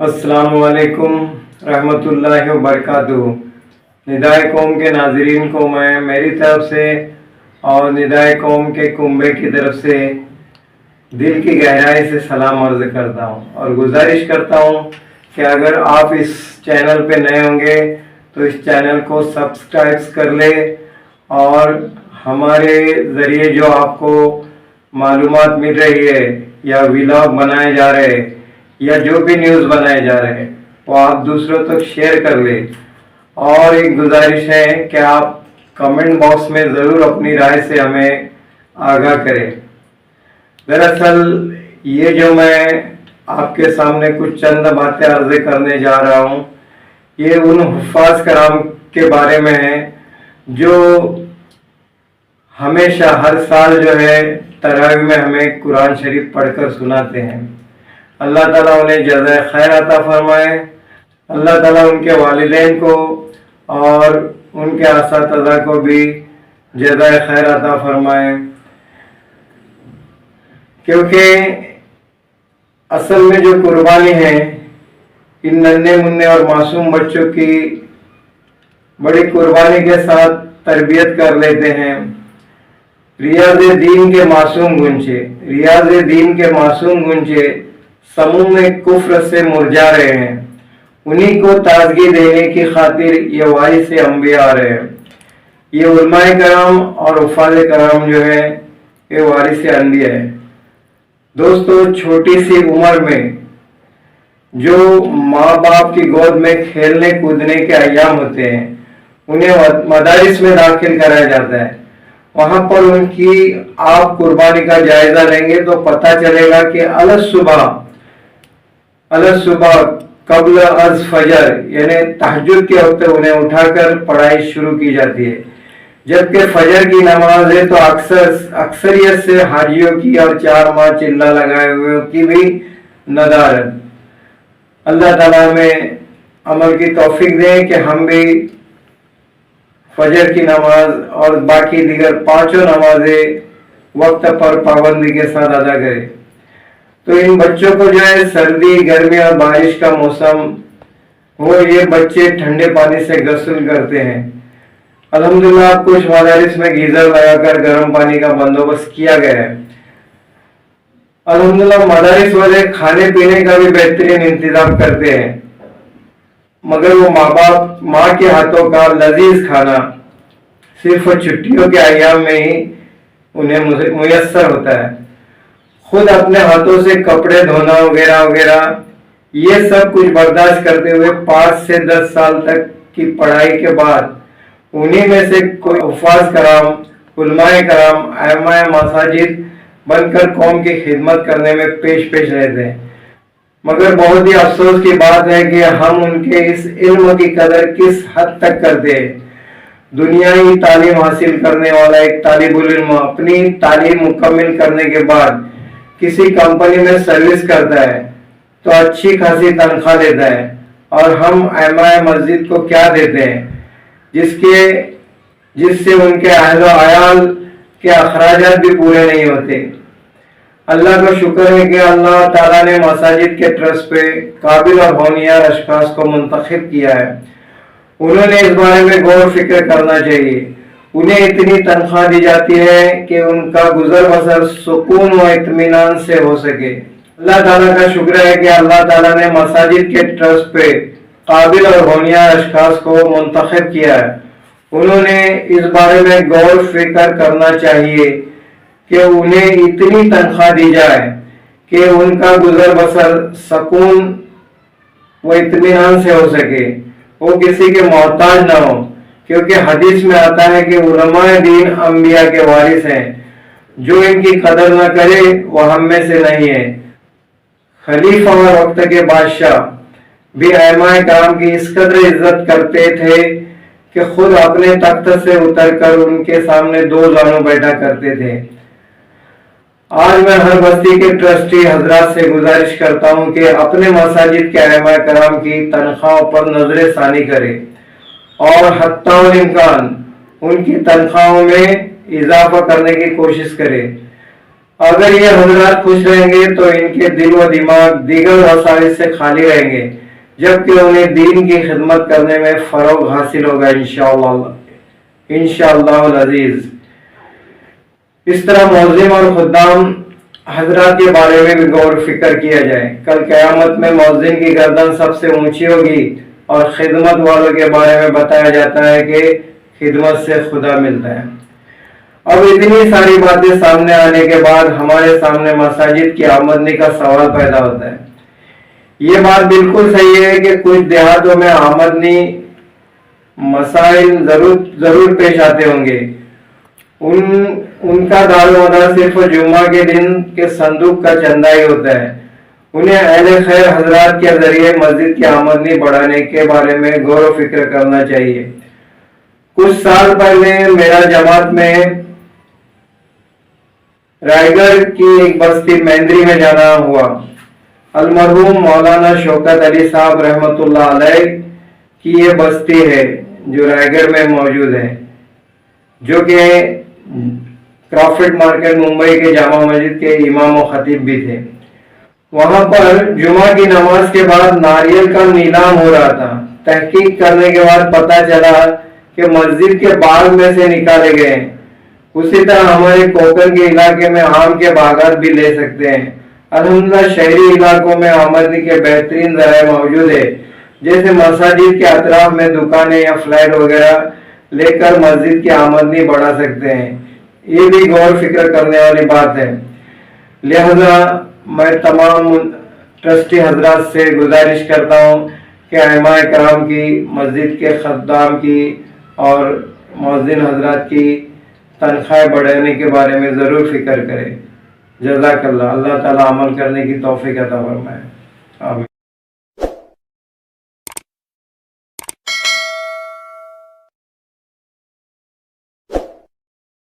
अस्सलामु अलैकुम रहमतुल्लाहि व बरकातुहू। निदाए कौम के नाजरीन को मैं मेरी तरफ से और निदाए कौम के कुंबे की तरफ से दिल की गहराई से सलाम अर्ज करता हूँ और गुजारिश करता हूँ कि अगर आप इस चैनल पे नए होंगे तो इस चैनल को सब्सक्राइब कर ले और हमारे ज़रिए जो आपको मालूमात मिल रही है या व्लॉग बनाए जा रहे हैं या जो भी न्यूज़ बनाए जा रहे हैं वो आप दूसरों तक शेयर कर ले। और एक गुजारिश है कि आप कमेंट बॉक्स में ज़रूर अपनी राय से हमें आगाह करें। दरअसल ये जो मैं आपके सामने कुछ चंद बातें अर्ज़ करने जा रहा हूँ ये उन हुफ़ाज़ कराम के बारे में है जो हमेशा हर साल जो है तरावी में हमें कुरान शरीफ पढ़कर सुनाते हैं। अल्लाह ताला उन्हें जज़ाए खैर अता फरमाए। अल्लाह ताला उनके वालिदैन को और उनके असातिज़ा को भी जज़ाए खैर अता फरमाए, क्योंकि असल में जो कुर्बानी है इन नन्हे मुन्ने और मासूम बच्चों की बड़ी कुर्बानी के साथ तरबियत कर लेते हैं। रियाज़े दीन के मासूम गुंचे, रियाज़े दीन के मासूम गुंचे समूह में कुफ्र से मुरझा रहे हैं। उन्हीं को ताजगी देने की खातिर ये वारिस अंबिया आ रहे हैं। ये उलमाए कराम और उफाज़े कराम जो है ये वारिस अंबिया है। दोस्तों, छोटी सी उम्र में जो माँ बाप की गोद में खेलने कूदने के अय्याम होते हैं उन्हें मदारिस में दाखिल कराया जाता है। वहां पर उनकी आप कुर्बानी का जायजा लेंगे तो पता चलेगा कि अलग सुबह कब्ल अज फजर यानी तहज्जुद के वक्त उन्हें उठाकर पढ़ाई शुरू की जाती है, जबकि फजर की नमाज है तो अक्सरियत से हाजियों की और 4 माह चिल्ला लगाए हुए की भी नदारत। अल्लाह ताला में अमल की तौफीक दे कि हम भी फजर की नमाज और बाकी दीगर 5 नमाजें वक्त पर पाबंदी के साथ अदा करें। तो इन बच्चों को जो है सर्दी गर्मी और बारिश का मौसम हो, ये बच्चे ठंडे पानी से गस्ल करते हैं। अल्हम्दुलिल्लाह कुछ मदारिस में गीजर लगाकर गर्म पानी का बंदोबस्त किया गया है। अल्हम्दुलिल्लाह मदारिस वाले खाने पीने का भी बेहतरीन इंतजाम करते हैं, मगर वो माँ के हाथों का लजीज खाना सिर्फ छुट्टियों के अय्याम में ही उन्हें मुयस्सर होता है। खुद अपने हाथों से कपड़े धोना वगैरह वगैरह ये सब कुछ बर्दाश्त करते हुए 5 से 10 साल तक की पढ़ाई के बाद उन्हीं में से कोई हुफ़ाज़ कराम, उलमाए कराम, आइम्माए मसाजिद बनकर कौम की खिदमत करने में पेश रहते हैं। मगर बहुत ही अफसोस की बात है कि हम उनके इस इल्म की कदर किस हद तक करते हैं। दुनियाई तालीम हासिल करने वाला एक तालिबुल इल्म अपनी तालीम मुकम्मल करने के बाद किसी कंपनी में सर्विस करता है तो अच्छी खासी तनख्वाह लेता है, और हम आइम्माए मस्जिद को क्या देते हैं जिससे उनके अहल व अयाल के अखराजात भी पूरे नहीं होते। अल्लाह का शुक्र है कि अल्लाह ताला ने मसाजिद के ट्रस्ट पे काबिल और होनियार अशखास को मुंतखब किया है। उन्होंने इस बारे में गौर फिक्र करना चाहिए। उन्हें इतनी तनख्वाह दी जाती है कि उनका गुजर बसर सुकून व इत्मीनान से हो सके। अल्लाह ताला का शुक्र है कि अल्लाह ताला ने मसाजिद के ट्रस्ट पे काबिल और होनियार अशखास को मुंतखब किया है। उन्होंने इस बारे में गौर फिक्र करना चाहिए कि उन्हें इतनी तनख्वाह दी जाए कि उनका गुजर बसर सुकून व इत्मीनान से हो सके, वो किसी के मोहताज ना हो, क्योंकि हदीस में आता है कि उलमाए दीन अंबिया के वारिस हैं। जो इनकी कदर न करे वह हम में से नहीं है। खलीफा और वक्त के बादशाह भी आइम्माए कराम की इस कदर इज्जत करते थे कि खुद अपने तख्त से उतरकर उनके सामने 2 जानों बैठा करते थे। आज मैं हर बस्ती के ट्रस्टी हजरात से गुजारिश करता हूं कि अपने मसाजिद के आइम्माए कराम की तनख्वाहों पर नजर सानी करें और हत्ताउल इम्कान उनकी तनख्वाहों में इजाफा करने की कोशिश करें। अगर ये हजरात खुश रहेंगे तो इनके दिल व दिमाग दीगर वसाइल से खाली रहेंगे, जबकि उन्हें दीन की खिदमत करने में फरोग हासिल होगा इंशाअल्लाह अजीज। इस तरह मौज़िम और खुद्दाम हजरात के बारे में भी गौर फिक्र किया जाए। कल क़यामत में मौज़िन की गर्दन सबसे ऊंची होगी और खिदमत वालों के बारे में बताया जाता है कि खिदमत से खुदा मिलता है। अब इतनी सारी बातें सामने आने के बाद हमारे सामने मसाजिद की आमदनी का सवाल पैदा होता है। ये बात बिल्कुल सही है कि कुछ देहातों में आमदनी मसाइल जरूर पेश आते होंगे। उनका दारोमदार सिर्फ जुम्मा के दिन के संदूक का चंदा ही होता है। उन्हें अहले खैर हजरात के जरिए मस्जिद की आमदनी बढ़ाने के बारे में गौर व फिक्र करना चाहिए। कुछ साल पहले मेरा जमात में रायगढ़ की एक बस्ती मेंद्री में जाना हुआ। अलमरहूम मौलाना शौकत अली साहब रहमतुल्लाह अलैह की ये बस्ती है जो रायगढ़ में मौजूद है, जो कि क्रॉफर्ड मार्केट मुंबई के जामा मस्जिद के इमाम और खतीब भी थे। वहां पर जुमा की नमाज के बाद नारियल का नीलाम हो रहा था। तहकीक करने के बाद पता चला कि मस्जिद के बाग में से निकाले गए। उसी तरह हमारे कोकन के इलाके में आम के बागात भी ले सकते हैं। अल्हम्दुलिल्लाह शहरी इलाकों में आमदनी के बेहतरीन ज़राए मौजूद है, जैसे मसाजिद के अतराफ में दुकानें या फ्लैट वगैरह लेकर मस्जिद की आमदनी बढ़ा सकते हैं। ये भी गौर फिक्र करने वाली बात है। लिहाजा मैं तमाम ट्रस्टी हजरात से गुजारिश करता हूँ कि अइमाए कराम की, मस्जिद के खद्दाम की और मुअज्जिन हजरात की तनख्वाहें बढ़ाने के बारे में ज़रूर फिक्र करें। जज़ाकल्लाह। अल्लाह ताला अमल करने की तौफीक अता फरमाए। आमीन।